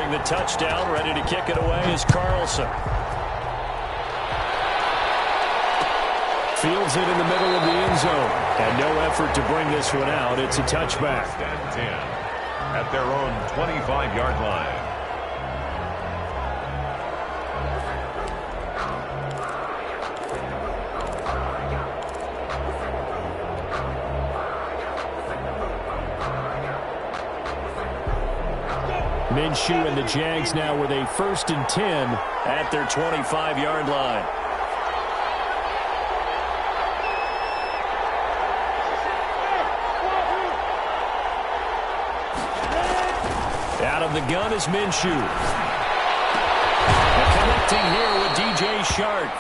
scoring the touchdown. Ready to kick it away is Carlson. Fields it in the middle of the end zone. And no effort to bring this one out. It's a touchback. And 10 at their own 25-yard line. Minshew and the Jags now with a 1st and 10 at their 25-yard line. Out of the gun is Minshew. Connecting here with DJ Shark.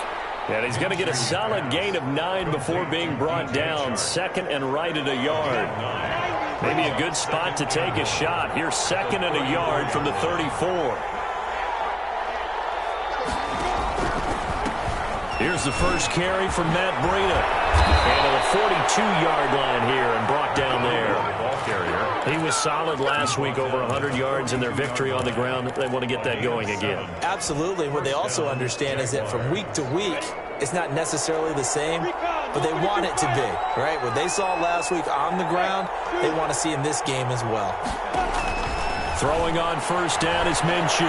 And he's going to get a solid gain of 9 before being brought down. 2nd and right at a yard. Maybe a good spot to take a shot. Here's 2nd and a yard from the 34. Here's the first carry from Matt Breida. And to the 42-yard line here and brought down there. He was solid last week, over 100 yards in their victory on the ground. They want to get that going again. Absolutely. What they also understand is that from week to week, it's not necessarily the same, but they want it to be, right? What they saw last week on the ground, they want to see in this game as well. Throwing on 1st down is Minshew.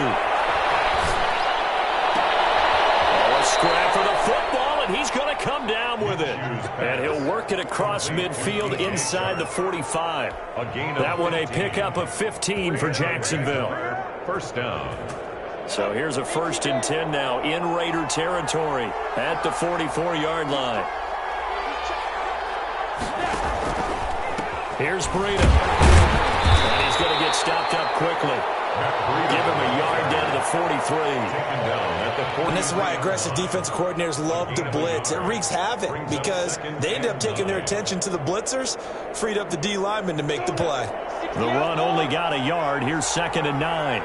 Oh, a scrap for the football, and he's going to come down with it. And he'll work it across midfield inside the 45. That one a pickup of 15 for Jacksonville. 1st down. So here's a 1st and 10 now in Raider territory at the 44-yard line. Here's Breida. And he's going to get stopped up quickly. Give him a yard down to the 43. And this is why aggressive defense coordinators love to blitz. It wreaks havoc because they end up taking their attention to the blitzers, freed up the D lineman to make the play. The run only got a yard. Here's 2nd and 9.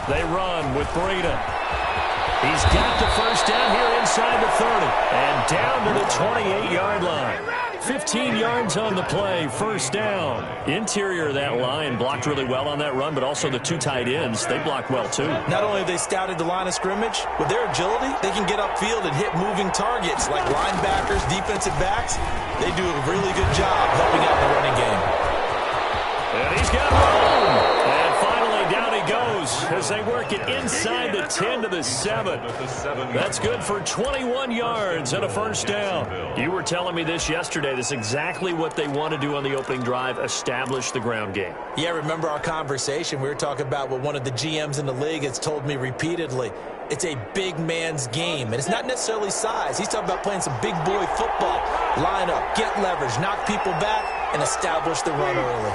They run with Breida. He's got the 1st down here inside the 30. And down to the 28-yard line. 15 yards on the play, 1st down. Interior of that line blocked really well on that run, but also the 2 tight ends, they blocked well too. Not only have they scouted the line of scrimmage, with their agility, they can get upfield and hit moving targets like linebackers, defensive backs. They do a really good job helping out in the running game. And he's got room. And finally down he goes as they work it inside the 10 to the 7. That's good for 21 yards and a 1st down. You were telling me this yesterday. This is exactly what they want to do on the opening drive, establish the ground game. Yeah, remember our conversation. We were talking about what one of the GMs in the league has told me repeatedly. It's a big man's game, and it's not necessarily size. He's talking about playing some big boy football. Line up, get leverage, knock people back, and establish the run early.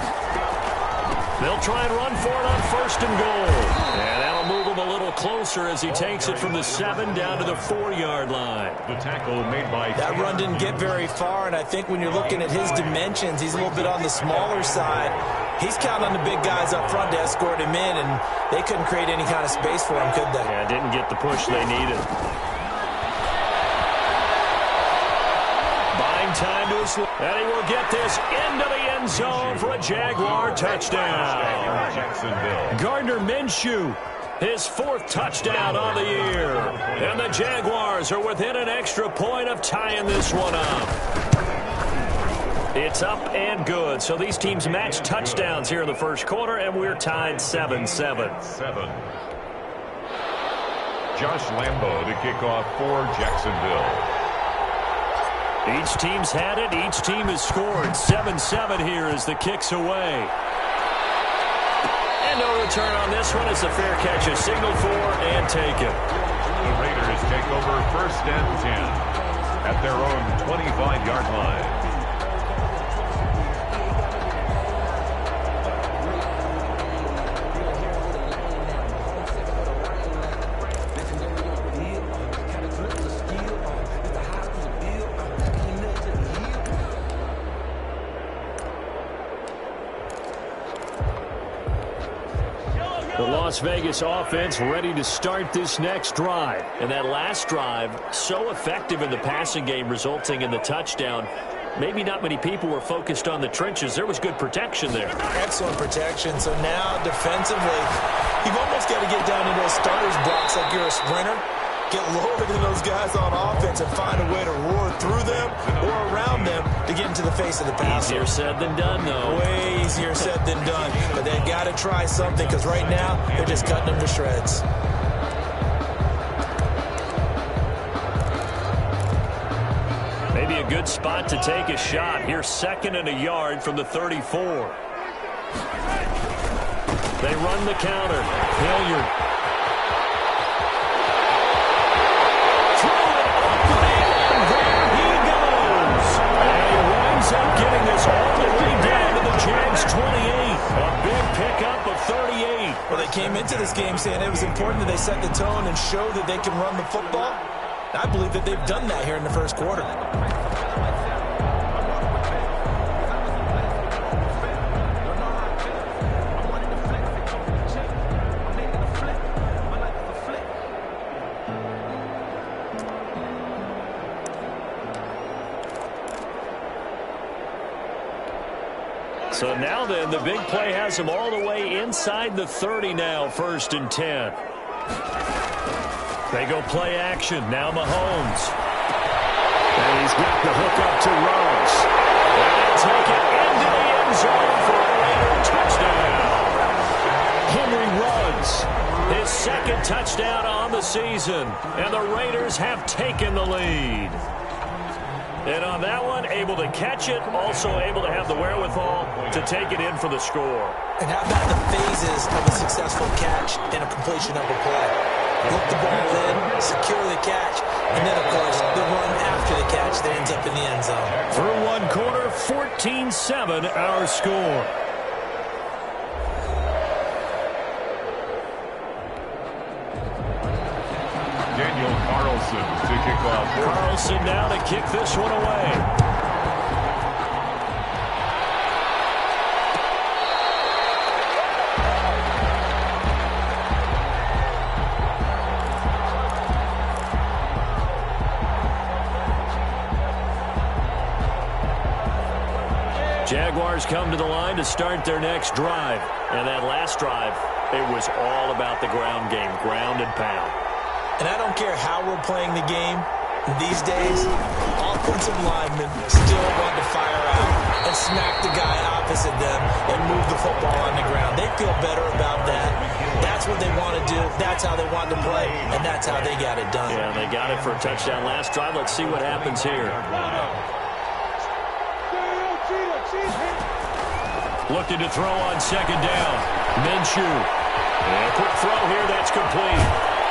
They'll try and run for it on 1st and goal. And that'll move him a little closer as he takes it from the 7 down to the 4-yard line. The tackle made by... That run didn't get very far, and I think when you're looking at his dimensions, he's a little bit on the smaller side. He's counting on the big guys up front to escort him in, and they couldn't create any kind of space for him, could they? Yeah, didn't get the push they needed. Buying time to his... And he will get this into the end zone for a Jaguar touchdown. Gardner Minshew, his 4th touchdown on the year. And the Jaguars are within an extra point of tying this one up. It's up and good. So these teams match touchdowns here in the 1st quarter, and we're tied 7-7. Josh Lambo to kick off for Jacksonville. Each team's had it. Each team has scored. 7-7 here as the kick's away. And no return on this one. It's a fair catch, a signal for, and take it. The Raiders take over 1st and 10 at their own 25-yard line. The Las Vegas offense ready to start this next drive. And that last drive, so effective in the passing game, resulting in the touchdown. maybe not many people were focused on the trenches. There was good protection there. Excellent protection. So now defensively, you've almost got to get down into those starters blocks like you're a sprinter. Get lower than those guys on offense and find a way to roar through them or around them to get into the face of the passer. Easier said than done, though. Way easier said than done. But they've got to try something because right now they're just cutting them to shreds. Maybe a good spot to take a shot. Here's 2nd and a yard from the 34. They run the counter. Hilliard. Up getting this all the way down to the Jags 28. A big pickup of 38. Well, they came into this game saying it was important that they set the tone and show that they can run the football. I believe that they've done that here in the first quarter. So now then, the big play has him all the way inside the 30 now, 1st and 10. They go play action. Now Mahomes. And he's got the hook up to Ruggs. And they take it into the end zone for a Raider touchdown. Henry Ruggs, his 2nd touchdown on the season. And the Raiders have taken the lead. And on that one, able to catch it, also able to have the wherewithal to take it in for the score. And how about the phases of a successful catch and a completion of a play? Look the ball in, secure the catch, and then, of course, the run after the catch that ends up in the end zone. Through one quarter, 14-7 our score. Carlson to kick off. Carlson now to kick this one away. Jaguars come to the line to start their next drive. And that last drive, it was all about the ground game, ground and pound. And I don't care how we're playing the game these days, offensive linemen still want to fire out and smack the guy opposite them and move the football on the ground. They feel better about that. That's what they want to do. That's how they want to play, and that's how they got it done. Yeah, they got it for a touchdown last drive. Let's see what happens here. Looking to throw on 2nd down. Minshew. And a quick throw here. That's complete.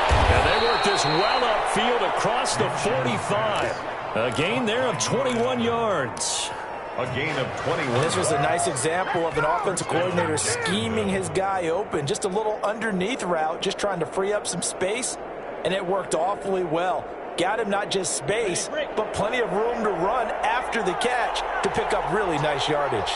And they work this well upfield across the 45. A gain there of 21 yards. A gain of 21. This was a nice example of an offensive coordinator scheming his guy open. Just a little underneath route, just trying to free up some space, and it worked awfully well. Got him not just space, but plenty of room to run after the catch to pick up really nice yardage.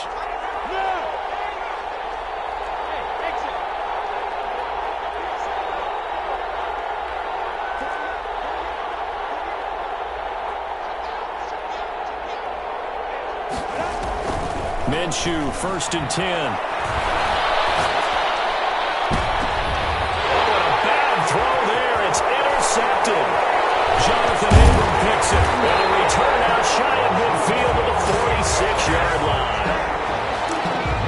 Minshew, 1st and 10. Oh, what a bad throw there. It's intercepted. Jonathan Ingram picks it. And a return out shy of midfield to the 46-yard line.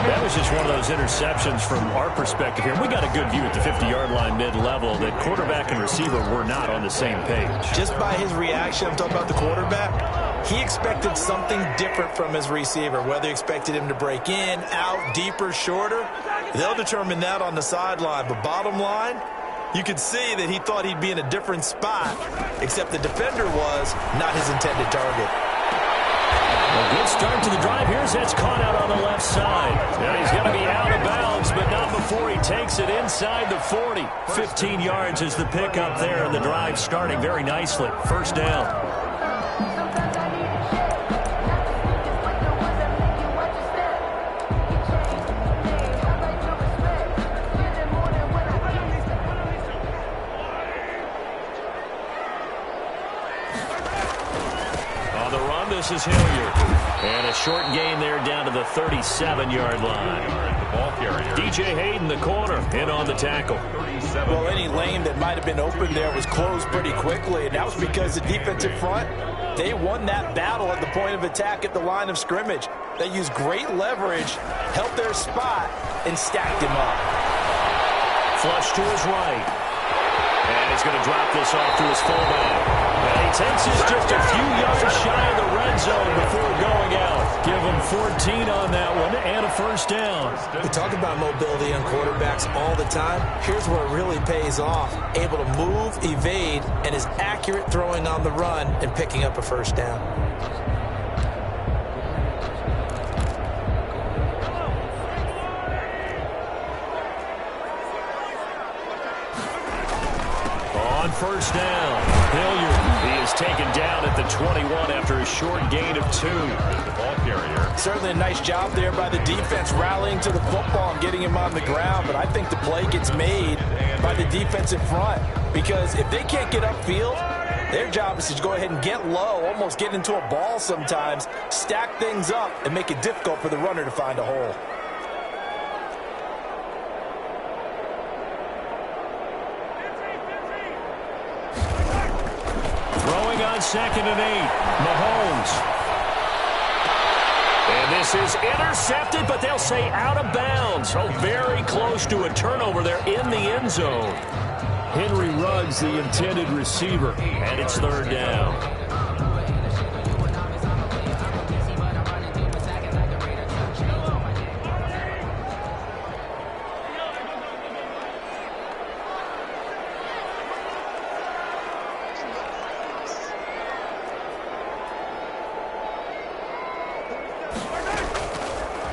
That was just one of those interceptions from our perspective here. We got a good view at the 50-yard line mid-level that quarterback and receiver were not on the same page. Just by his reaction, I'm talking about the quarterback, he expected something different from his receiver, whether he expected him to break in, out, deeper, shorter. They'll determine that on the sideline. But bottom line, you could see that he thought he'd be in a different spot, except the defender was not his intended target. A good start to the drive. Here's that's caught out on the left side. And he's going to be out of bounds, but not before he takes it inside the 40. 15 yards is the pickup there, and the drive starting very nicely. 1st down. This is Hilliard. And a short gain there down to the 37-yard line. The ball carrier. DJ Hayden, the corner, in on the tackle. Well, any lane that might have been open there was closed pretty quickly, and that was because the defensive front, they won that battle at the point of attack at the line of scrimmage. They used great leverage, held their spot, and stacked him up. Flush to his right. And he's going to drop this off to his fullback. And he takes us just a few yards shy of the red zone before going out. Give him 14 on that one and a first down. We talk about mobility on quarterbacks all the time. Here's where it really pays off. Able to move, evade, and is accurate throwing on the run and picking up a first down. On first down, Hilliard. He is taken down at the 21 after a short gain of 2. The ball carrier. Certainly a nice job there by the defense rallying to the football and getting him on the ground, but I think the play gets made by the defensive front because if they can't get upfield, their job is to go ahead and get low, almost get into a ball sometimes, stack things up, and make it difficult for the runner to find a hole. Throwing on 2nd and 8, Mahomes. And this is intercepted, but they'll say out of bounds. Oh, very close to a turnover there in the end zone. Henry Ruggs, the intended receiver, and it's 3rd down.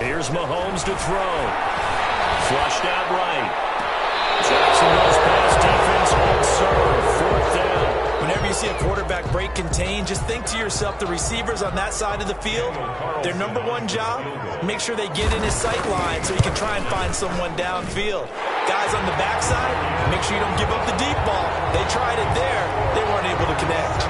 Here's Mahomes to throw. Flushed out right. Jackson goes past defense, hold serve, 4th down. Whenever you see a quarterback break contain, just think to yourself, the receivers on that side of the field, their number one job, make sure they get in his sight line so he can try and find someone downfield. Guys on the backside, make sure you don't give up the deep ball. They tried it there. They weren't able to connect.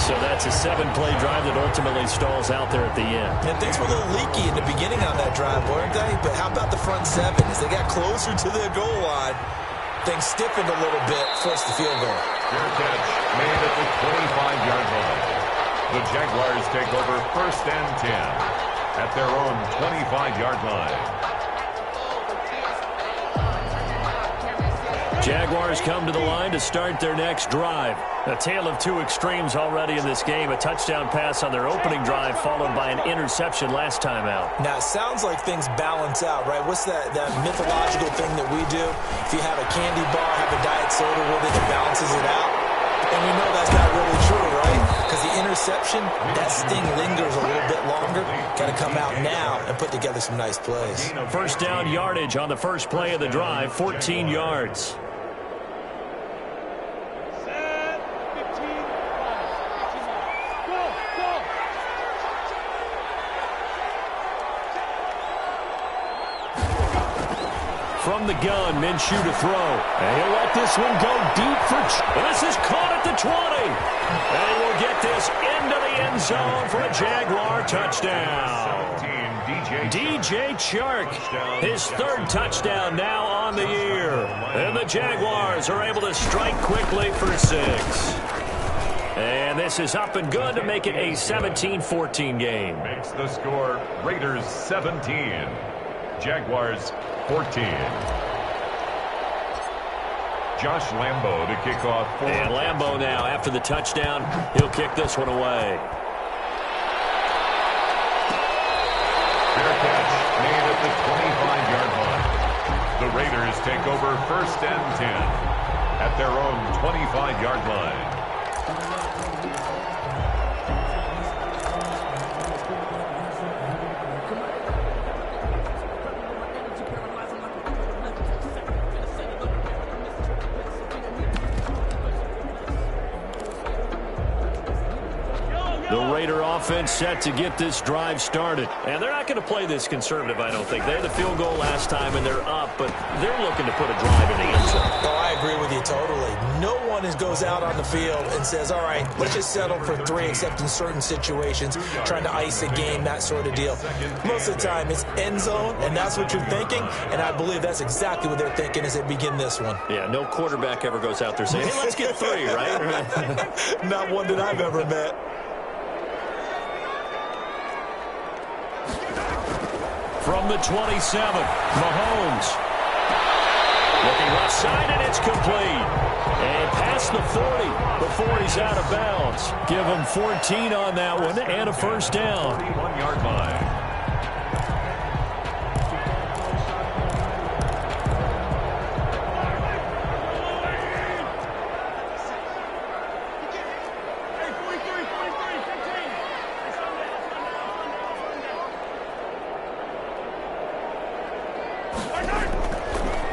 So that's a 7-play drive that ultimately stalls out there at the end. And things were a little leaky in the beginning on that drive, weren't they? But how about the front 7? As they got closer to the goal line, things stiffened a little bit, forced the field goal. Fair catch made at the 25-yard line. The Jaguars take over 1st and 10 at their own 25-yard line. Jaguars come to the line to start their next drive. A tale of 2 extremes already in this game. A touchdown pass on their opening drive followed by an interception last time out. Now, it sounds like things balance out, right? What's that mythological thing that we do? If you have a candy bar, have a diet soda with it, it balances it out. And we know that's not really true, right? Because the interception, that sting lingers a little bit longer. Got to come out now and put together some nice plays. First down yardage on the first play of the drive, 14 yards. From the gun, Minshew to throw. And he'll let this one go deep for... And this is caught at the 20. And he will get this into the end zone for a Jaguar touchdown. 17, DJ Chark, his 3rd touchdown now on the year. And the Jaguars are able to strike quickly for 6. And this is up and good to make it a 17-14 game. makes the score Raiders 17. Jaguars 14. Josh Lambo to kick off. And Lambo now, after the touchdown, he'll kick this one away. Fair catch made at the 25-yard line. The Raiders take over 1st and 10 at their own 25-yard line. offense set to get this drive started. And they're not going to play this conservative, I don't think. They had the field goal last time, and they're up, but they're looking to put a drive in the end zone. Oh, I agree with you totally. No one goes out on the field and says, all right, let's just settle for 3, except in certain situations, trying to ice a game, that sort of deal. Most of the time, it's end zone, and that's what you're thinking, and I believe that's exactly what they're thinking as they begin this one. Yeah, no quarterback ever goes out there saying, hey, let's get 3, right? Not one that I've ever met. From the 27, Mahomes. Looking left side, and it's complete. And past the 40 before he's out of bounds. Give him 14 on that one and a first down. 41-yard line.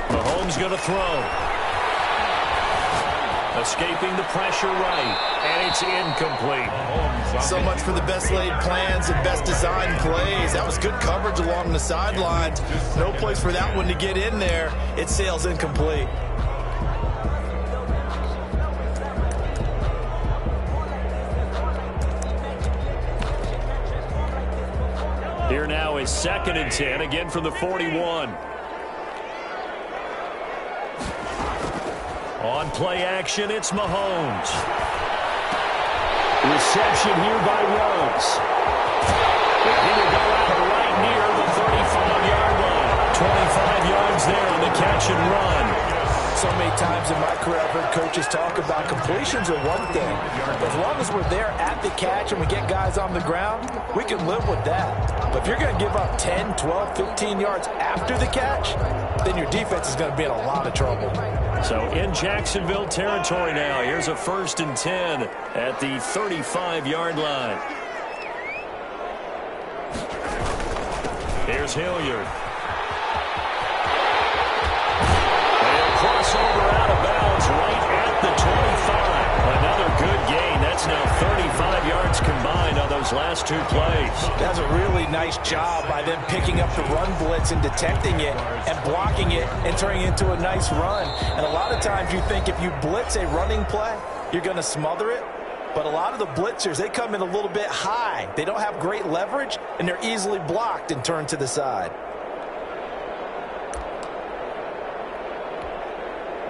Mahomes going to throw. Escaping the pressure right, and it's incomplete. So much for the best laid plans and best designed plays. That was good coverage along the sidelines. No place for that one to get in there. It sails incomplete. Here now is 2nd and 10, again from the 41. On play action, it's Mahomes. Reception here by Ruggs. He will go out right near the 35-yard line. 25 yards there on the catch and run. So many times in my career, I've heard coaches talk about completions are one thing. As long as we're there at the catch and we get guys on the ground, we can live with that. But if you're going to give up 10, 12, 15 yards after the catch, then your defense is going to be in a lot of trouble. So in Jacksonville territory now. Here's a 1st and 10 at the 35-yard line. Here's Hilliard. Crossover out of bounds right at the 25. Another good gain. That's now 35 yards combined on those last 2 plays. That's a really nice job by them picking up the run blitz and detecting it and blocking it and turning it into a nice run. And a lot of times you think if you blitz a running play, you're going to smother it. But a lot of the blitzers, they come in a little bit high. They don't have great leverage, and they're easily blocked and turned to the side.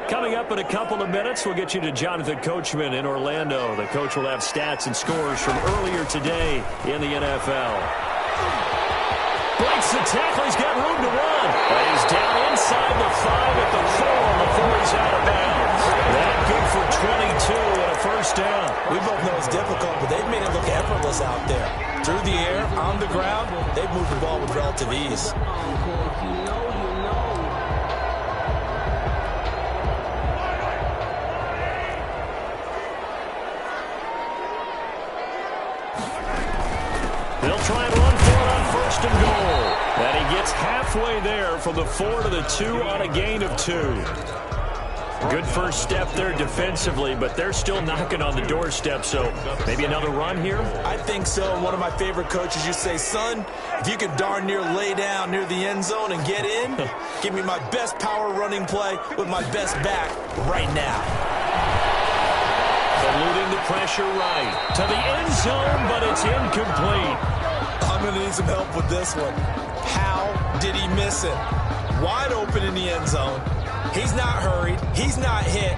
Coming up in a couple of minutes, we'll get you to Jonathan Coachman in Orlando. The coach will have stats and scores from earlier today in the NFL. Breaks the tackle. He's got room to run. He's down inside the 5 at the 4 before he's out of bounds. That good for 22 and a first down. We both know it's difficult, but they've made it look effortless out there. Through the air, on the ground, they've moved the ball with relative ease. They'll try and run for it on 1st and goal. And he gets halfway there from the 4 to the 2 on a gain of 2. Good first step there defensively, but they're still knocking on the doorstep, so maybe another run here? I think so. One of my favorite coaches used to say, son, if you could darn near lay down near the end zone and get in, give me my best power running play with my best back right now. Eluding the pressure right to the end zone, but it's incomplete. I'm going to need some help with this one. How did he miss it? Wide open in the end zone. He's not hurried. He's not hit.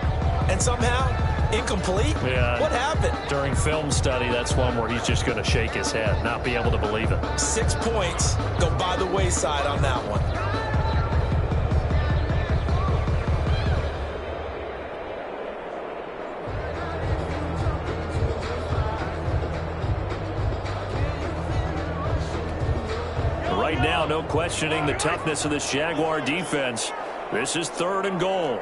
And somehow, incomplete? Yeah. What happened? During film study, that's one where he's just going to shake his head, not be able to believe it. 6 points go by the wayside on that one. Right now, no questioning the toughness of this Jaguar defense. This is 3rd and goal.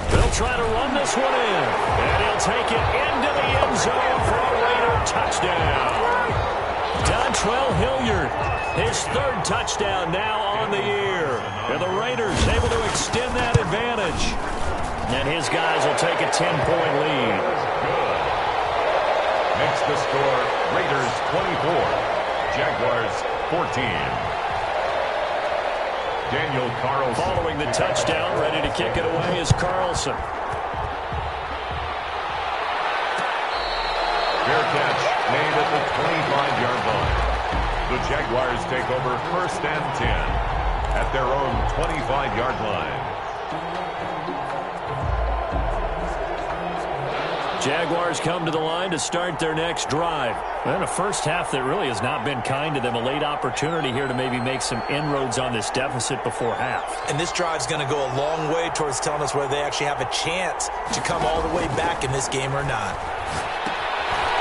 They'll try to run this one in. And he'll take it into the end zone for a Raider touchdown. Dontrell Hilliard, his 3rd touchdown now on the year. And the Raiders able to extend that advantage. And his guys will take a 10-point lead. Makes the score Raiders 24, Jaguars 14. Daniel Carlson. Following the touchdown, ready to kick it away is Carlson. Fair catch made at the 25-yard line. The Jaguars take over 1st and 10 at their own 25-yard line. Jaguars come to the line to start their next drive. And a first half that really has not been kind to them. A late opportunity here to maybe make some inroads on this deficit before half. And this drive's going to go a long way towards telling us whether they actually have a chance to come all the way back in this game or not.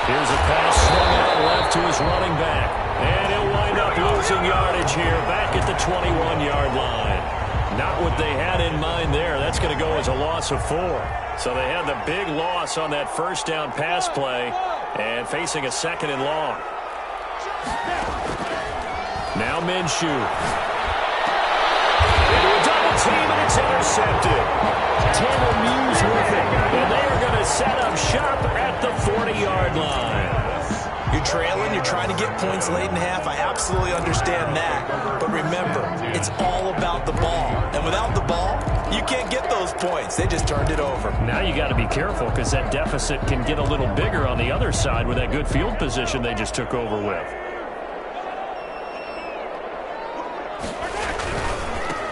Here's a pass swung out left to his running back. And he'll wind up losing yardage here back at the 21-yard line. Not what they had in mind there. That's going to go as a loss of 4. So they had the big loss on that first down pass play and facing a 2nd and long. Now Minshew. Into a double team and it's intercepted. Tanner Muse with it. And they are going to set up shop at the 40-yard line. You're trailing, you're trying to get points late in half. I absolutely understand that. But remember, it's all about the ball. And without the ball, you can't get those points. They just turned it over. Now you got to be careful because that deficit can get a little bigger on the other side with that good field position they just took over with.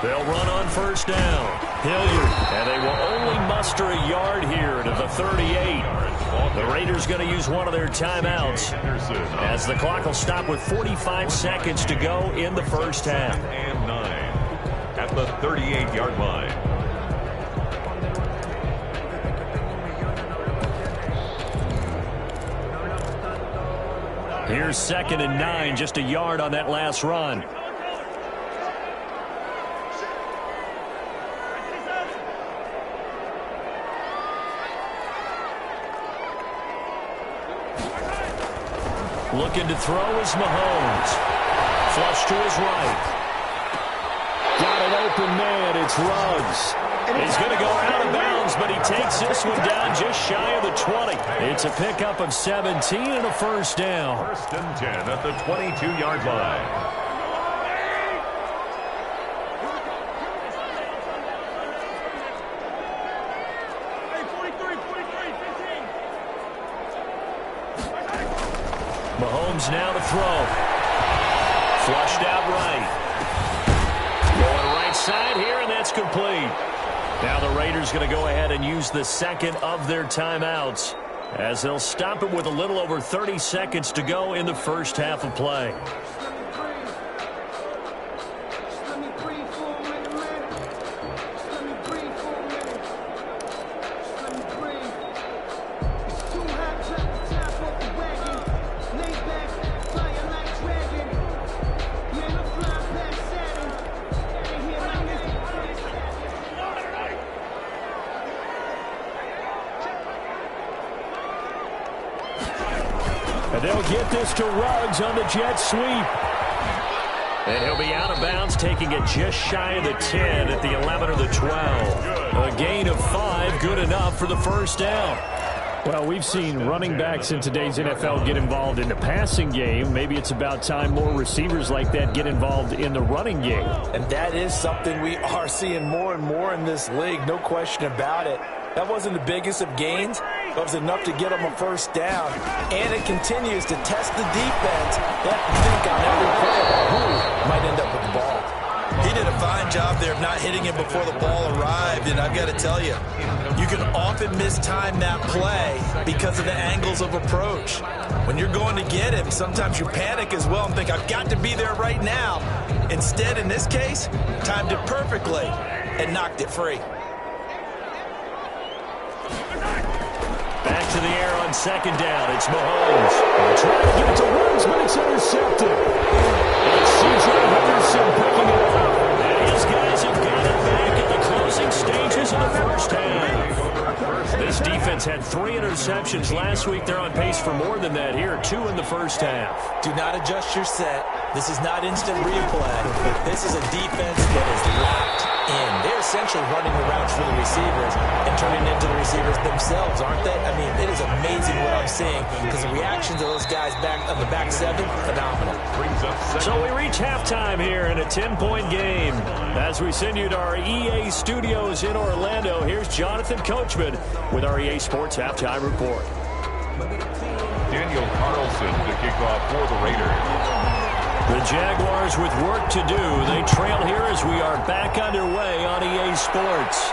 They'll run on first down. Hilliard, and they will only muster a yard here to the 38. The Raiders going to use one of their timeouts as the clock will stop with 45 seconds to go in the first half. And 9 at the 38-yard line. Here's 2nd and 9, just a yard on that last run. Looking to throw is Mahomes. Flush to his right. Got an open man. It's Ruggs. He's going to go out of bounds, but he takes this one down just shy of the 20. It's a pickup of 17 and a first down. 1st and 10 at the 22-yard line. Mahomes now to throw. Flushed out right. Going right side here, and that's complete. Now the Raiders going to go ahead and use the 2nd of their timeouts as they'll stop it with a little over 30 seconds to go in the first half of play. And they'll get this to Ruggs on the jet sweep. And he'll be out of bounds, taking it just shy of the 10 at the 11 or the 12. A gain of 5, good enough for the first down. Well, we've seen running backs in today's NFL get involved in the passing game. Maybe it's about time more receivers like that get involved in the running game. And that is something we are seeing more and more in this league, no question about it. That wasn't the biggest of gains. That was enough to get them a first down. And it continues to test the defense. They have to think on every play about who might end up with the ball. He did a fine job there of not hitting him before the ball arrived. And I've got to tell you, you can often mistime that play because of the angles of approach. When you're going to get him, sometimes you panic as well and think, I've got to be there right now. Instead, in this case, timed it perfectly and knocked it free. Back to the air on second down. It's Mahomes. Trying to get it to Ruggs, but it's intercepted. It's C.J. Henderson picking it up. And his guys have got it back in the closing stages of the first half. This defense had 3 interceptions last week. They're on pace for more than that here. 2 in the first half. Do not adjust your set. This is not instant replay. This is a defense that is locked in. They're essentially running the routes for the receivers and turning into the receivers themselves, aren't they? I mean, it is amazing what I'm seeing because the reactions of those guys back on the back seven, phenomenal. So we reach halftime here in a 10-point game. As we send you to our EA studios in Orlando, here's Jonathan Coachman with our EA Sports Halftime Report. Daniel Carlson to kick off for the Raiders. The Jaguars with work to do. They trail here as we are back underway on EA Sports.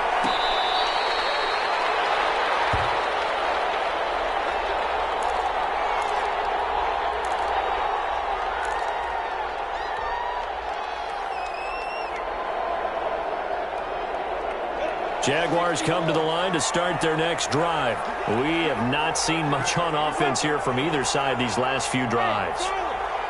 Jaguars come to the line to start their next drive. We have not seen much on offense here from either side these last few drives.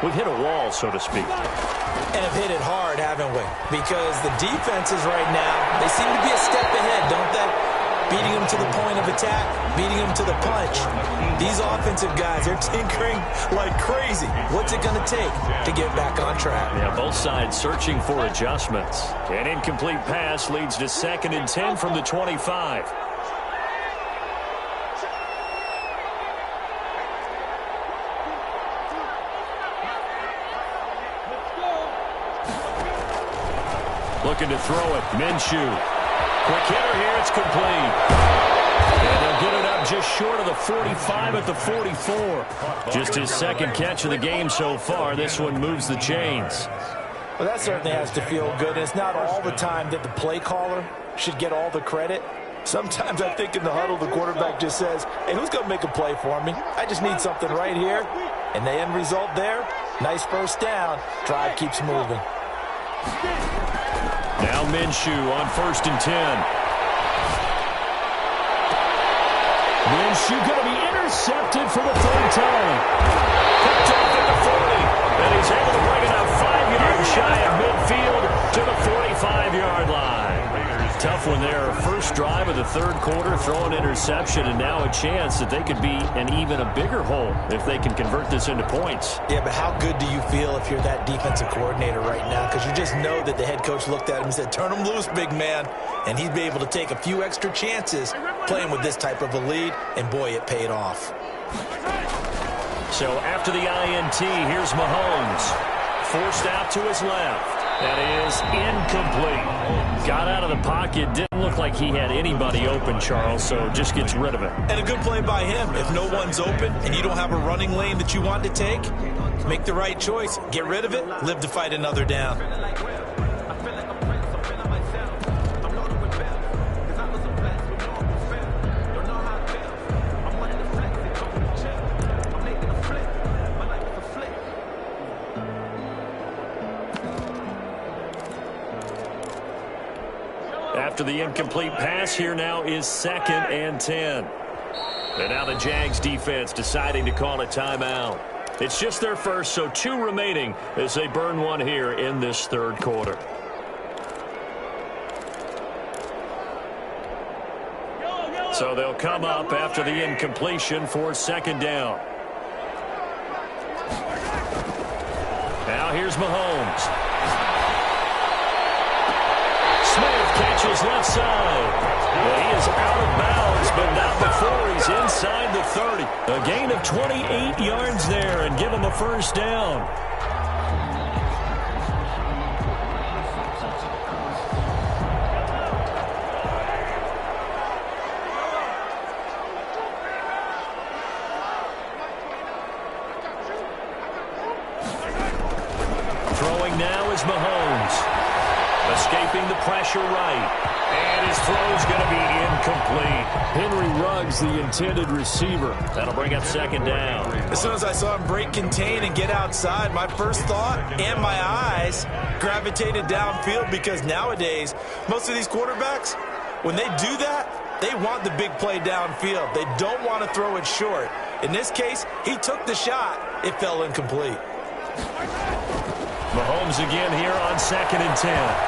We've hit a wall, so to speak. And have hit it hard, haven't we? Because the defenses right now, they seem to be a step ahead, don't they? Beating them to the point of attack, beating them to the punch. These offensive guys, they're tinkering like crazy. What's it going to take to get back on track? Yeah, both sides searching for adjustments. An incomplete pass leads to 2nd and 10 from the 25. Looking to throw it. Minshew. Quick hitter here. It's complete. And they'll get it up just short of the 45 at the 44. Just his 2nd catch of the game so far. This one moves the chains. Well, that certainly has to feel good. It's not all the time that the play caller should get all the credit. Sometimes I think in the huddle, the quarterback just says, hey, who's going to make a play for me? I just need something right here. And the end result there, nice first down. Drive keeps moving. Now Minshew on 1st and 10. Minshew going to be intercepted for the 3rd time. Picked off at the 40. And he's able to bring it up 5 yards shy of midfield to the 45-yard line. Tough one there. First drive of the 3rd quarter, throw an interception, and now a chance that they could be in even a bigger hole if they can convert this into points. Yeah, but how good do you feel if you're that defensive coordinator right now? Because you just know that the head coach looked at him and said, turn him loose, big man. And he'd be able to take a few extra chances playing with this type of a lead, and boy, it paid off. So after the INT, here's Mahomes. Forced out to his left. That is incomplete. Got out of the pocket. Didn't look like he had anybody open, Charles, so just gets rid of it. And a good play by him. If no one's open and you don't have a running lane that you want to take, make the right choice. Get rid of it. Live to fight another down. After the incomplete pass, here now is 2nd and 10. And now the Jags defense deciding to call a timeout. It's just their first, so 2 remaining as they burn one here in this 3rd quarter. So they'll come up after the incompletion for 2nd down. Now here's Mahomes. Catches left side. Well, he is out of bounds, but not before he's inside the 30. A gain of 28 yards there and give him a 1st down. Throwing now is Mahomes. Escaping the pressure right. And his throw's going to be incomplete. Henry Ruggs, the intended receiver. That'll bring up 2nd down. As soon as I saw him break contain and get outside, my first thought and my eyes gravitated downfield, because nowadays, most of these quarterbacks, when they do that, they want the big play downfield. They don't want to throw it short. In this case, he took the shot. It fell incomplete. Mahomes again here on 2nd and 10.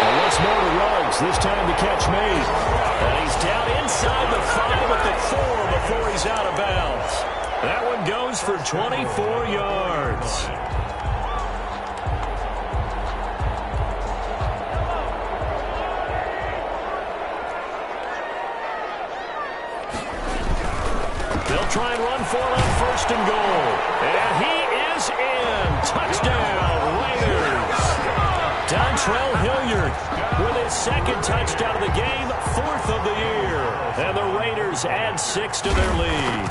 And once more to Ruggs, this time the catch made. And he's down inside the 5 at the 4 before he's out of bounds. That one goes for 24 yards. They'll try and run for it on first and goal. And he is in. Touchdown, Raiders. Dontrell Hilliard with his second touchdown of the game, fourth of the year. And the Raiders add 6 to their lead.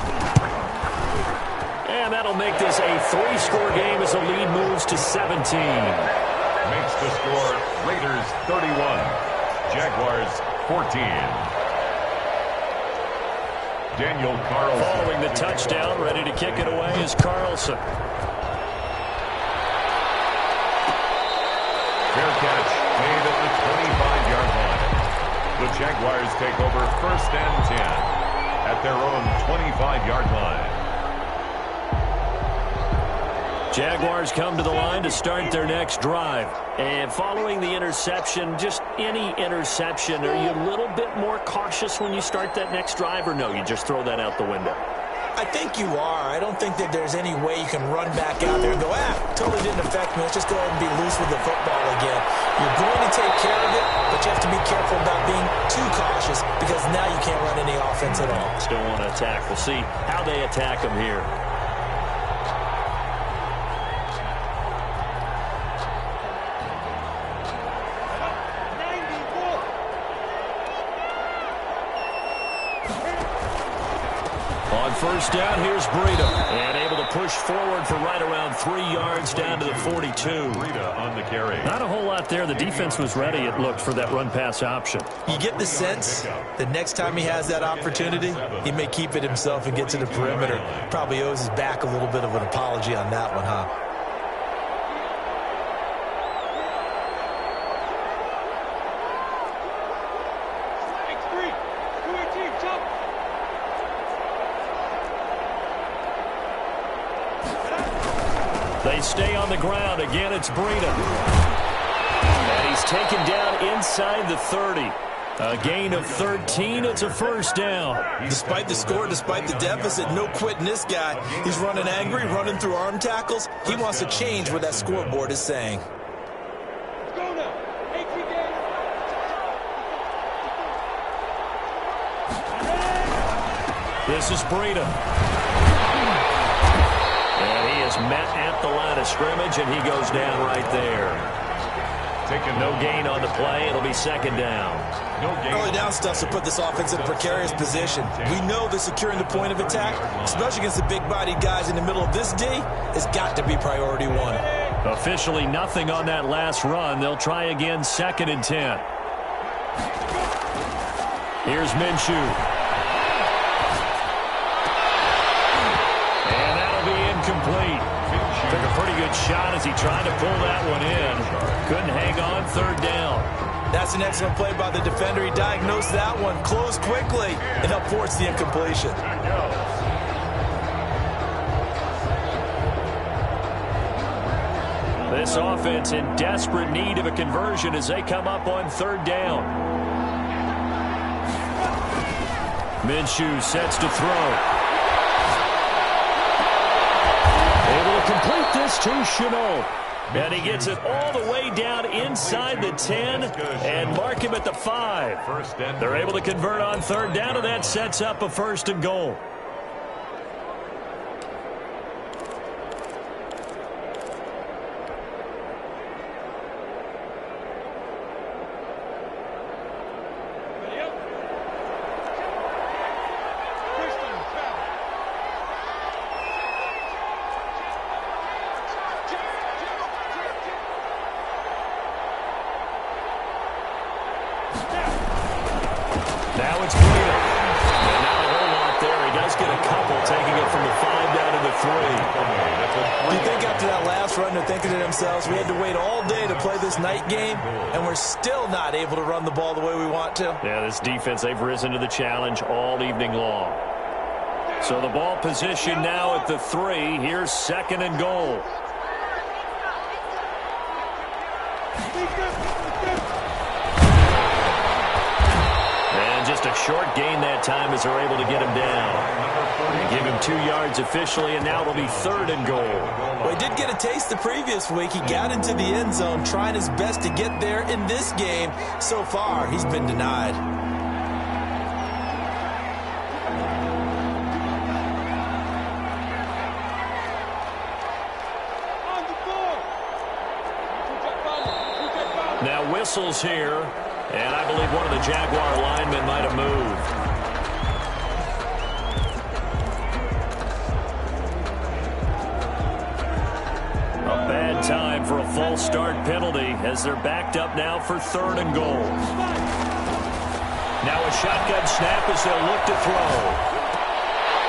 And that'll make this a 3-score game as the lead moves to 17. Makes the score Raiders 31, Jaguars 14. Daniel Carlson. Following the touchdown, ready to kick it away is Carlson. Fair catch made at the 25-yard line. The Jaguars take over first and 10 at their own 25-yard line. Jaguars come to the line to start their next drive. And following the interception, just any interception, are you a little bit more cautious when you start that next drive, or no, you just throw that out the window? I think you are. I don't think that there's any way you can run back out there and go, totally didn't affect me. Let's just go ahead and be loose with the football again. You're going to take care of it, but you have to be careful about being too cautious because now you can't run any offense at all. Still want to attack. We'll see how they attack them here. First down, here's Breida. And able to push forward for right around 3 yards down to the 42. Breida on the carry. Not a whole lot there. The defense was ready, it looked, for that run-pass option. You get the sense that next time he has that opportunity, he may keep it himself and get to the perimeter. Probably owes his back a little bit of an apology on that one, huh? They stay on the ground. Again, it's Breida. And he's taken down inside the 30. A gain of 13. It's a first down. Despite the score, despite the deficit, no quitting this guy. He's running angry, running through arm tackles. He wants to change what that scoreboard is saying. This is Breida. And he is met at the line of scrimmage, and he goes down right there. Taking no gain on the play. It'll be second down. Early down stuff to put this offense in a precarious position. We know that securing the point of attack, especially against the big-bodied guys in the middle of this D, has got to be priority one. Officially nothing on that last run. They'll try again, second and 10. Here's Minshew. Complete. Took a pretty good shot as he tried to pull that one in. Couldn't hang on, third down. That's an excellent play by the defender. He diagnosed that one, closed quickly, and helped force the incompletion. This offense in desperate need of a conversion as they come up on third down. Minshew sets to throw. Able to complete this to Chenault. And he gets it all the way down inside the 10 and mark him at the 5. They're able to convert on third down, and that sets up a first and goal. Now it's Breida. And not a whole lot there. He does get a couple, taking it from the 5 down to the 3. Do you think after that last run they're thinking to themselves, we had to wait all day to play this night game, and we're still not able to run the ball the way we want to? Yeah, this defense, they've risen to the challenge all evening long. So the ball position now at the 3. Here's second and goal. And And just a short gain that time as they're able to get him down. They give him 2 yards officially, and now it'll be 3rd and goal. Well, he did get a taste the previous week. He got into the end zone, trying his best to get there in this game. So far, he's been denied. Now whistles here, and I believe one of the Jaguar linemen might have moved. A bad time for a false start penalty as they're backed up now for 3rd and goal. Now a shotgun snap as they'll look to throw.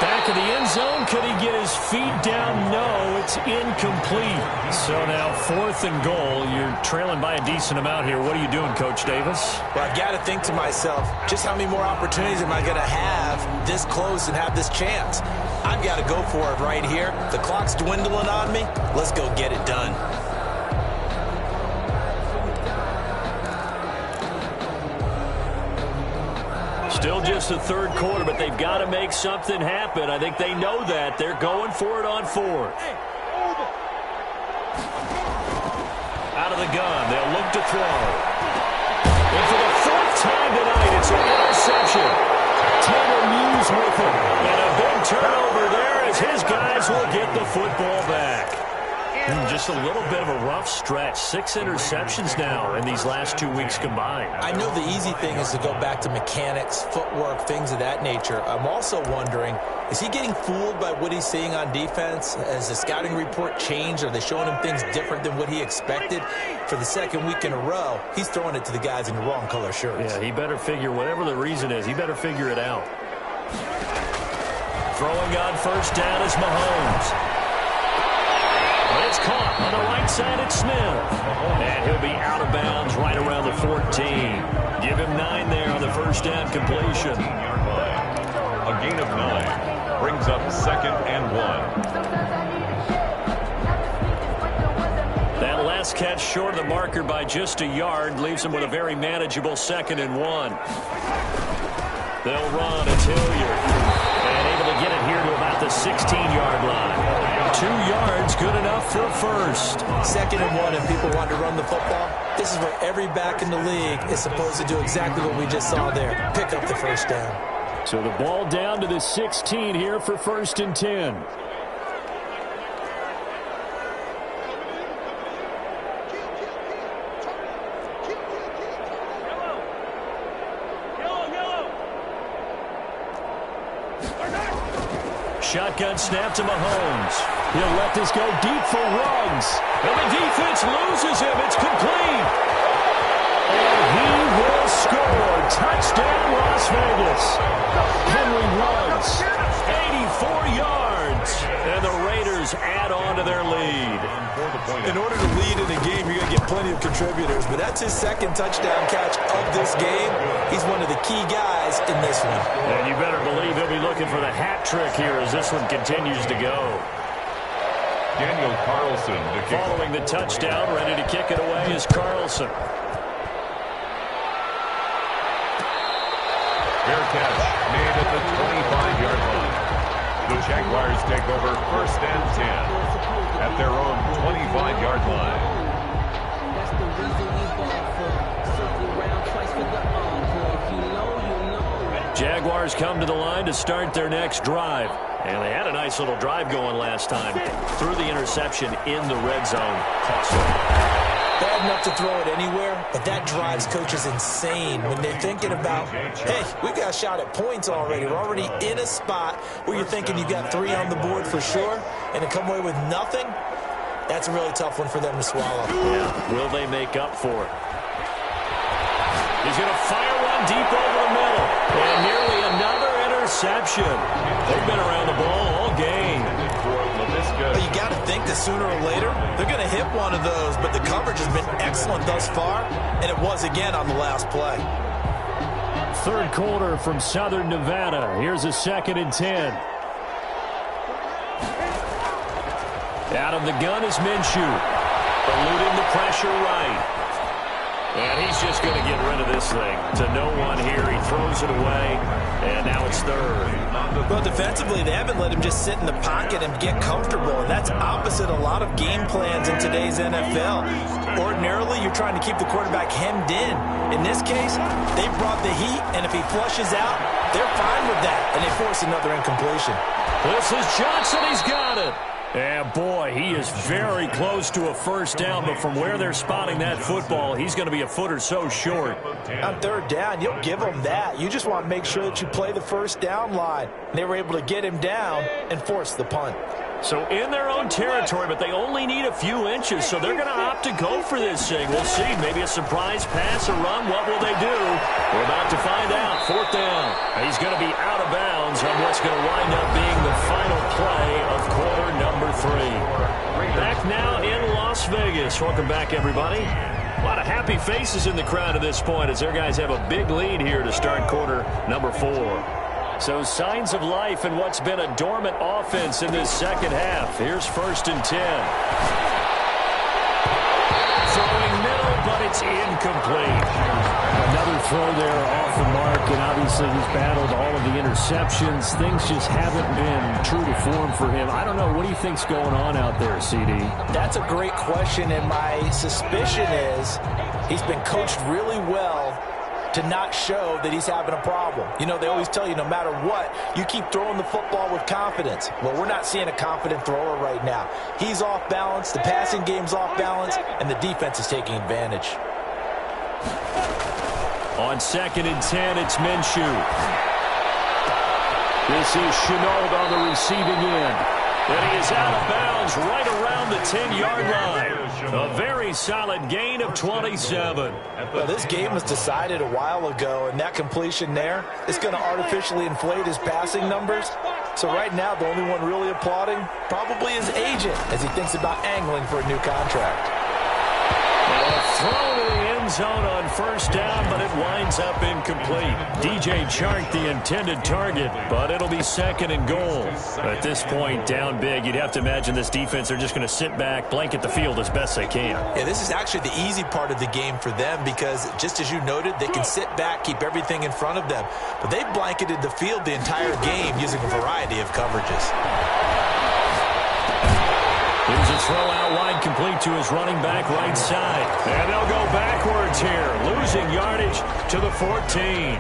Back of the end zone. Could he get his feet down? No, it's incomplete. So now 4th and goal. You're trailing by a decent amount here. What are you doing, Coach Davis? Well, I've got to think to myself, just how many more opportunities am I going to have this close and have this chance? I've got to go for it right here. The clock's dwindling on me. Let's go get it done. Still just the 3rd quarter, but they've got to make something happen. I think they know that. They're going for it on 4th. Out of the gun, they'll look to throw. And for the 4th time tonight, it's an interception. Taylor Muse with him. And a big turnover there as his guys will get the football back. Just a little bit of a rough stretch. 6 interceptions now in these last 2 weeks combined. I know the easy thing is to go back to mechanics, footwork, things of that nature. I'm also wondering, is he getting fooled by what he's seeing on defense? Has the scouting report changed? Are they showing him things different than what he expected? For the 2nd week in a row, he's throwing it to the guys in the wrong color shirts. Yeah, he better figure, whatever the reason is, he better figure it out. Throwing on 1st down is Mahomes. But it's caught on the right side at Smith. And he'll be out of bounds right around the 14. Give him 9 there on the 1st down completion. A gain of 9 brings up 2nd and 1. That last catch short of the marker by just a yard leaves him with a very manageable 2nd and 1. They'll run. It's Hilliard. And able to get it here to about the 16-yard line. 2 yards, good enough for a 1st. 2nd and 1, and people want to run the football. This is where every back in the league is supposed to do exactly what we just saw there. Pick up the 1st down. So the ball down to the 16 here for 1st and 10. Shotgun snap to Mahomes. He'll let this go deep for Ruggs. And the defense loses him. It's complete. And he will score. Touchdown, Las Vegas. Henry Ruggs, 84 yards. And the Raiders add on to their lead. In order to lead in a game, you're going to get plenty of contributors. But that's his 2nd touchdown catch of this game. He's one of the key guys in this one. And you better believe he'll be looking for the hat trick here as this one continues to go. Daniel Carlson to kick. Following the touchdown, ready to kick it away is Carlson. Fair catch made at the 25-yard line. The Jaguars take over 1st and 10 at their own 25-yard line. That's the reason we bought for. Circle round twice for the encore. If you know, you know. Jaguars come to the line to start their next drive. And they had a nice little drive going last time. Threw the interception in the red zone. Costly. Bad enough to throw it anywhere, but that drives coaches insane when they're thinking about, hey, we got a shot at points already. We're already in a spot where you're thinking you got 3 on the board for sure, and to come away with nothing, that's a really tough one for them to swallow. Yeah. Will they make up for it? He's going to fire one deep over the middle. And nearly another interception. They've been around the ball all game. But you got to think that sooner or later, they're going to hit one of those. But the coverage has been excellent thus far, and it was again on the last play. 3rd quarter from Southern Nevada. Here's a 2nd and 10. Out of the gun is Minshew. Eluding the pressure right. And he's just going to get rid of this thing to no one here. He throws it away, and now it's third. Well, defensively, they haven't let him just sit in the pocket and get comfortable, and that's opposite a lot of game plans in today's NFL. Ordinarily, you're trying to keep the quarterback hemmed in. In this case, they brought the heat, and if he flushes out, they're fine with that, and they force another incompletion. This is Johnson. He's got it. And, boy, he is very close to a first down, but from where they're spotting that football, he's going to be a foot or so short. On third down, you'll give them that. You just want to make sure that you play the first down line. They were able to get him down and force the punt. So in their own territory, but they only need a few inches, so they're going to opt to go for this thing. We'll see. Maybe a surprise pass or run. What will they do? We're about to find out. Fourth down. He's going to be out of bounds on what's going to wind up being the final play of quarter number 3. Back now in Las Vegas. Welcome back, everybody. A lot of happy faces in the crowd at this point as their guys have a big lead here to start quarter number 4. So signs of life in what's been a dormant offense in this second half. Here's 1st and 10. Throwing middle, but it's incomplete. Another throw there off the mark, and obviously he's battled all of the interceptions. Things just haven't been true to form for him. I don't know. What do you think's going on out there, CD? That's a great question, and my suspicion is he's been coached really well to not show that he's having a problem. You know, they always tell you no matter what, you keep throwing the football with confidence. Well, we're not seeing a confident thrower right now. He's off balance, the passing game's off balance, and the defense is taking advantage. On 2nd and 10, it's Minshew. This is Chenault on the receiving end. And he is out of bounds right around the 10-yard line. A very solid gain of 27. Well, this game was decided a while ago, and that completion there is going to artificially inflate his passing numbers. So right now, the only one really applauding probably his agent as he thinks about angling for a new contract. Throw to the end zone on first down, but it winds up incomplete. DJ Chark, the intended target, but it'll be 2nd and goal. At this point, down big, you'd have to imagine this defense, they're just going to sit back, blanket the field as best they can. Yeah, this is actually the easy part of the game for them because, just as you noted, they can sit back, keep everything in front of them. But they've blanketed the field the entire game using a variety of coverages. Here's a throw out wide, complete to his running back right side. And they'll go backwards here, losing yardage to the 14.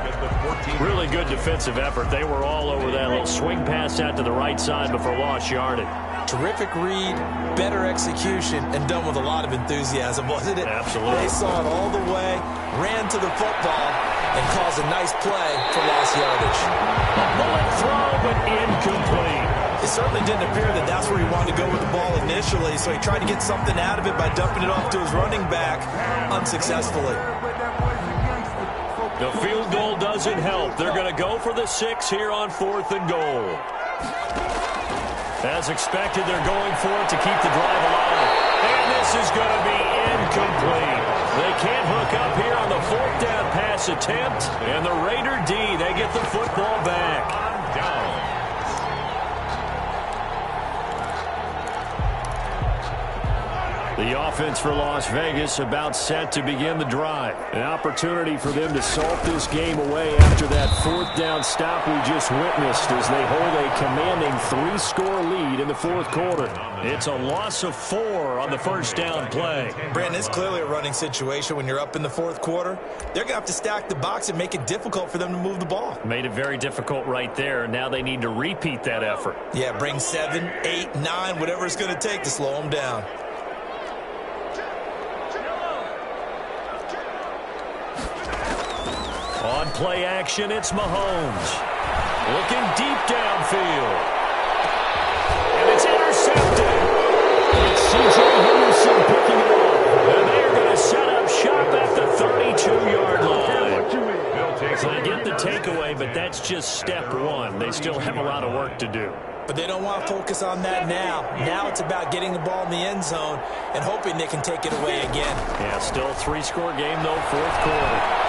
Really good defensive effort. They were all over that little swing pass out to the right side before lost yardage. Terrific read, better execution, and done with a lot of enthusiasm, wasn't it? Absolutely. They saw it all the way, ran to the football, and caused a nice play for lost yardage. A bullet throw, but incomplete. It certainly didn't appear that that's where he wanted to go with the ball initially, so he tried to get something out of it by dumping it off to his running back unsuccessfully. The field goal doesn't help. They're going to go for the 6 here on 4th and goal. As expected, they're going for it to keep the drive alive. And this is going to be incomplete. They can't hook up here on the 4th down pass attempt. And the Raider D, they get the football back. Down. The offense for Las Vegas about set to begin the drive. An opportunity for them to salt this game away after that 4th down stop we just witnessed as they hold a commanding 3-score lead in the 4th quarter. It's a loss of 4 on the first down play. Brandon, it's clearly a running situation when you're up in the 4th quarter. They're going to have to stack the box and make it difficult for them to move the ball. Made it very difficult right there. Now they need to repeat that effort. Yeah, bring 7, 8, 9, whatever it's going to take to slow them down. On play action, it's Mahomes. Looking deep downfield. And it's intercepted. It's C.J. Henderson picking it up. And they are going to set up shop at the 32-yard line. So they get the takeaway, but that's just step 1. They still have a lot of work to do. But they don't want to focus on that now. Now it's about getting the ball in the end zone and hoping they can take it away again. Yeah, still a 3-score game, though, 4th quarter.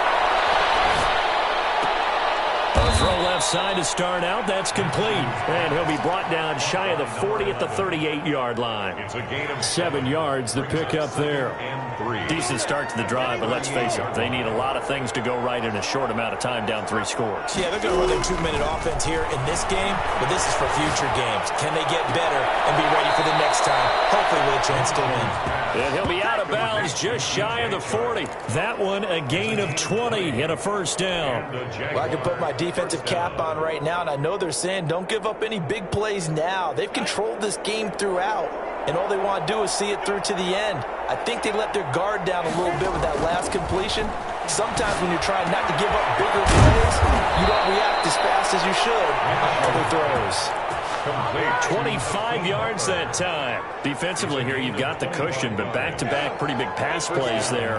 A throw left outside to start out. That's complete. And he'll be brought down shy of the 40 at the 38-yard line. It's a gain of 7 yards, the pickup there. and 3. Decent start to the drive, but let's face it, they need a lot of things to go right in a short amount of time, down 3 scores. Yeah, they're going to run their 2-minute offense here in this game, but this is for future games. Can they get better and be ready for the next time, hopefully with a chance to win? And he'll be out of bounds just shy of the 40. That one a gain of 20 and a first down. Well, I can put my defensive cap on right now, and I know they're saying don't give up any big plays now. They've controlled this game throughout, and all they want to do is see it through to the end. I think they let their guard down a little bit with that last completion. Sometimes when you're trying not to give up bigger plays, you don't react as fast as you should on other throws. 25 yards that time. Defensively here, you've got the cushion, but back-to-back pretty big pass plays there.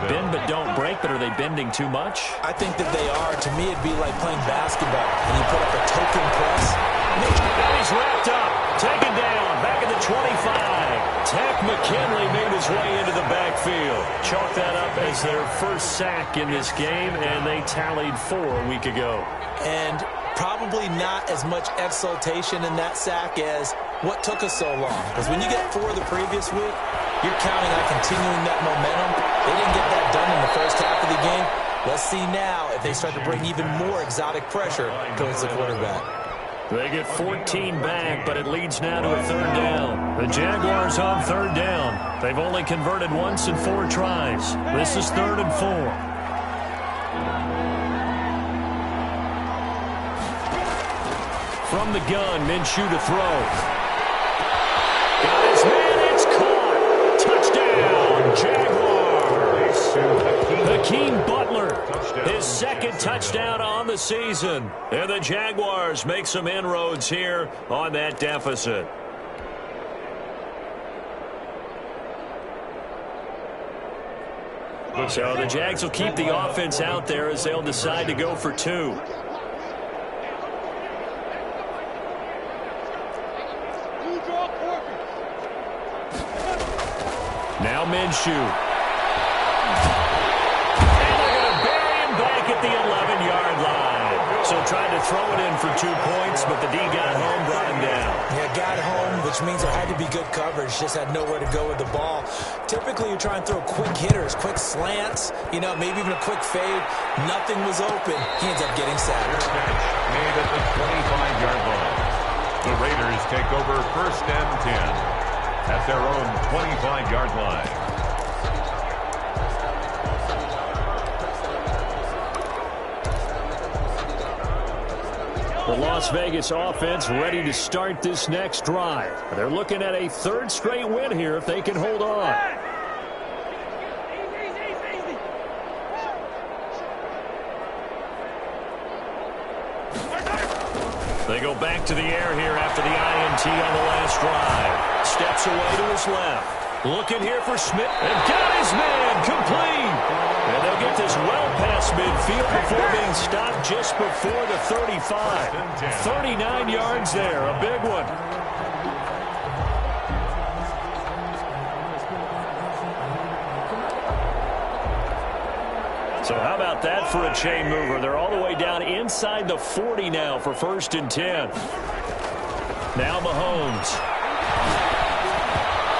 Bend but don't break, but are they bending too much? I think that they are. To me, it'd be like playing basketball, and you put up a token press. And he's wrapped up, taken down, back at the 25. Tack McKinley made his way into the backfield. Chalk that up as their first sack in this game, and they tallied 4 a week ago. And probably not as much exultation in that sack as what took us so long. Because when you get 4 the previous week, you're counting on continuing that momentum. They didn't get that done in the first half of the game. Let's see now if they start to bring even more exotic pressure towards the quarterback. They get 14 back, but it leads now to a 3rd down. The Jaguars on 3rd down. They've only converted once in 4 tries. This is 3rd and 4. From the gun, Minshew to throw. Got his man, it's caught. Touchdown, Jaguars. Hakeem Butler, his 2nd touchdown on the season. And the Jaguars make some inroads here on that deficit. So the Jags will keep the offense out there as they'll decide to go for 2. Now Minshew. And they're going to bury him back at the 11-yard line. So tried to throw it in for 2 points, but the D got home, brought him down. Yeah, got home, which means there had to be good coverage. Just had nowhere to go with the ball. Typically, you try and throw quick hitters, quick slants, maybe even a quick fade. Nothing was open. He ends up getting sacked. Made at the 25-yard line. The Raiders take over 1st and 10 at their own 25-yard line. The Las Vegas offense ready to start this next drive. They're looking at a 3rd straight win here if they can hold on. They go back to the air here after the INT on the last drive. Steps away to his left. Looking here for Smith. And got his man complete. And they'll get this well past midfield before being stopped just before the 35. 39 yards there. A big one. So how about that for a chain mover? They're all the way down inside the 40 now for 1st and 10. Now Mahomes.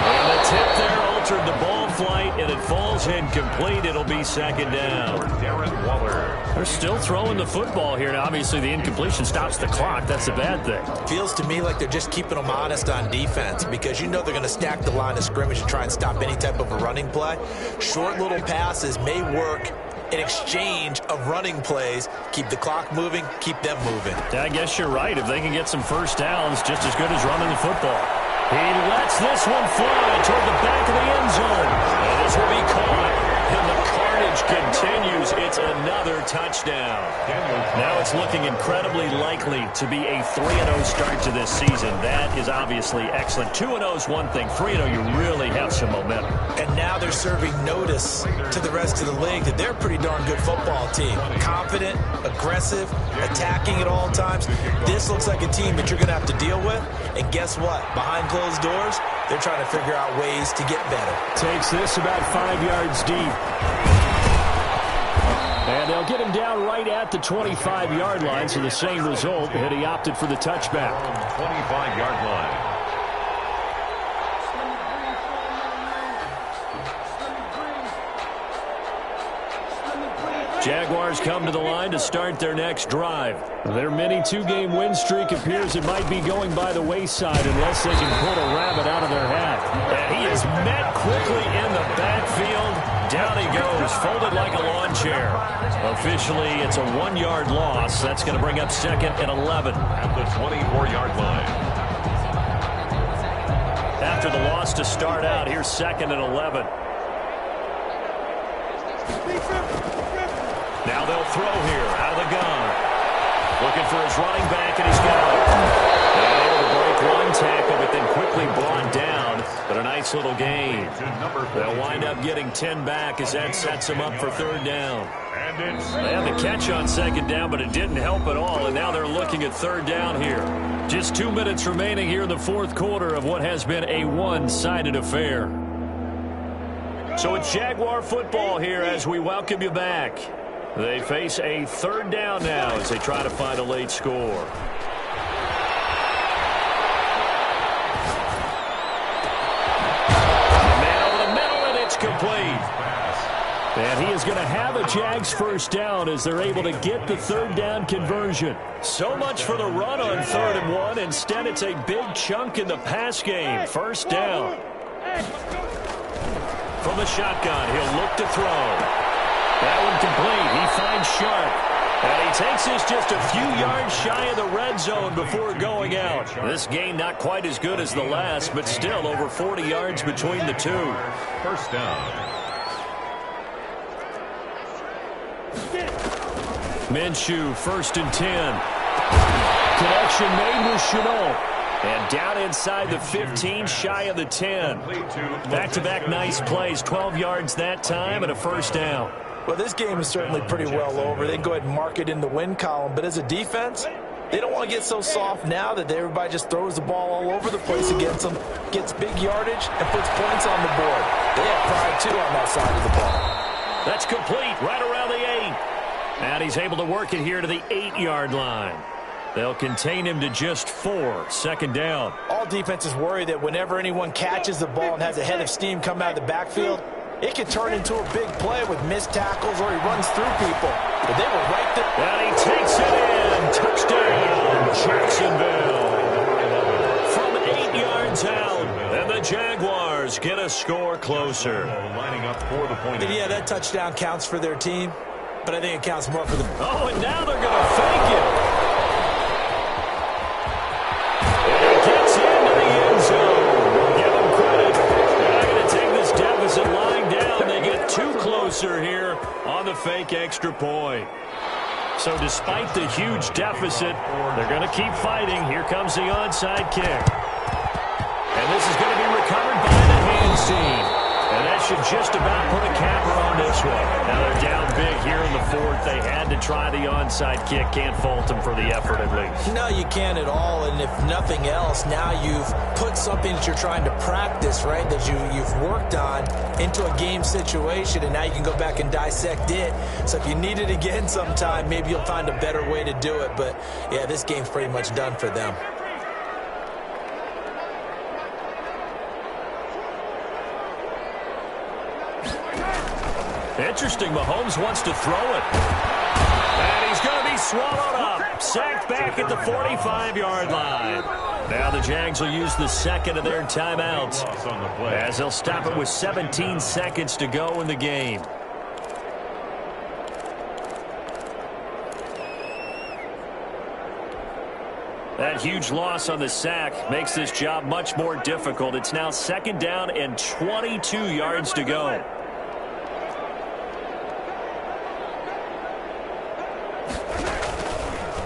And the tip there altered the ball flight, and it falls incomplete. It'll be 2nd down. Darren Waller. They're still throwing the football here. Now, obviously, the incompletion stops the clock. That's a bad thing. Feels to me like they're just keeping them honest on defense because they're going to stack the line of scrimmage and try and stop any type of a running play. Short little passes may work in exchange of running plays. Keep the clock moving, keep them moving. I guess you're right. If they can get some first downs, just as good as running the football. He lets this one fly toward the back of the end zone. And this will be caught. And the carnage continues. It's another touchdown. Now it's looking incredibly likely to be a 3-0 start to this season. That is obviously excellent. 2-0 is one thing. 3-0, you really have some momentum. And now they're serving notice to the rest of the league that they're a pretty darn good football team. Confident, aggressive, attacking at all times. This looks like a team that you're going to have to deal with. And guess what? Behind closed doors, they're trying to figure out ways to get better. Takes this about 5 yards deep. And they'll get him down right at the 25-yard line, so the same result, and he opted for the touchback. 25-yard line. Jaguars come to the line to start their next drive. Their mini two-game win streak appears it might be going by the wayside unless they can pull a rabbit out of their hat. And he is met quickly in the backfield. Down he goes, folded like a lawn chair. Officially, it's a 1-yard loss. That's going to bring up 2nd and 11. At the 24-yard line. After the loss to start out, here's 2nd and 11. Now they'll throw here out of the gun. Looking for his running back, and he's got it. And able to break one tackle, but then quickly brought down. But a nice little gain. They'll wind up getting 10 back as that sets them up for 3rd down. They had the catch on 2nd down, but it didn't help at all. And now they're looking at 3rd down here. Just 2 minutes remaining here in the 4th quarter of what has been a one-sided affair. So it's Jaguar football here as we welcome you back. They face a 3rd down now as they try to find a late score. Man over the middle, and it's complete. And he is going to have a Jags 1st down as they're able to get the 3rd down conversion. So much for the run on 3rd and 1. Instead, it's a big chunk in the pass game. 1st down. From the shotgun, he'll look to throw. That one complete. He finds Sharp. And he takes this just a few yards shy of the red zone before going out. This game not quite as good as the last, but still over 40 yards between the two. 1st down. Minshew, 1st and 10. Connection made with Chenault. And down inside the 15, shy of the 10. Back-to-back nice plays, 12 yards that time, and a 1st down. Well, this game is certainly pretty well over. They can go ahead and mark it in the win column. But as a defense, they don't want to get so soft now that everybody just throws the ball all over the place against them, gets big yardage, and puts points on the board. They have pride, too, on that side of the ball. That's complete, right around the 8. And he's able to work it here to the 8-yard line. They'll contain him to just 4. 2nd down. All defenses worry that whenever anyone catches the ball and has a head of steam come out of the backfield, it can turn into a big play with missed tackles or he runs through people. But they were right there. And he takes it in. Touchdown, Jacksonville. From 8 yards out, and the Jaguars get a score closer. Lining up for the point. Yeah, that touchdown counts for their team, but I think it counts more for the... Oh, and now they're going to fake it. And he gets into the end zone. We'll give him credit. They're not going to take this deficit lying down. They get 2 closer here on the fake extra point. So despite the huge deficit, they're going to keep fighting. Here comes the onside kick. And this is going to be recovered by the hands team. And that should just about put a capper on this one. Now they're down big here in the 4th. They had to try the onside kick. Can't fault them for the effort at least. No, you can't at all. And if nothing else, now you've put something that you're trying to practice, right, that you've worked on into a game situation, and now you can go back and dissect it. So if you need it again sometime, maybe you'll find a better way to do it. But, yeah, this game's pretty much done for them. Interesting, Mahomes wants to throw it. And he's going to be swallowed up. Sacked back at the 45-yard line. Now the Jags will use the 2nd of their timeouts as they'll stop it with 17 seconds to go in the game. That huge loss on the sack makes this job much more difficult. It's now 2nd down and 22 yards to go.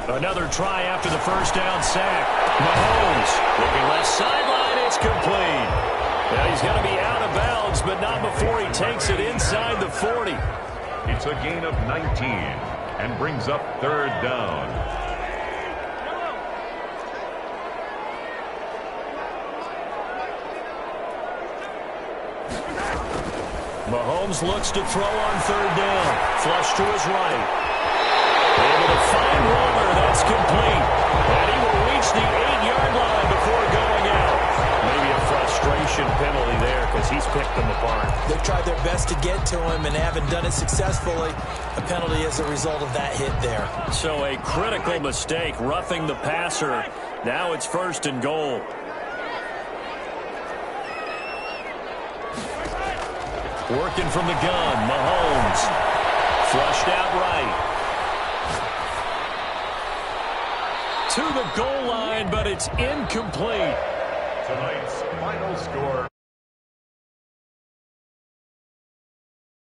Another try after the 1st down sack. Mahomes looking left sideline. It's complete. Now he's going to be out of bounds, but not before he takes it inside the 40. It's a gain of 19 and brings up 3rd down. Mahomes looks to throw on third down. Flush to his right. Able to find Warner. That's complete. And he will reach the 8-yard line before going out. Maybe a frustration penalty there because he's picked them apart. They've tried their best to get to him and haven't done it successfully. A penalty as a result of that hit there. So a critical mistake, roughing the passer. Now it's 1st and goal. Working from the gun, Mahomes. Flushed out right. To the goal line, but it's incomplete. Tonight's final score,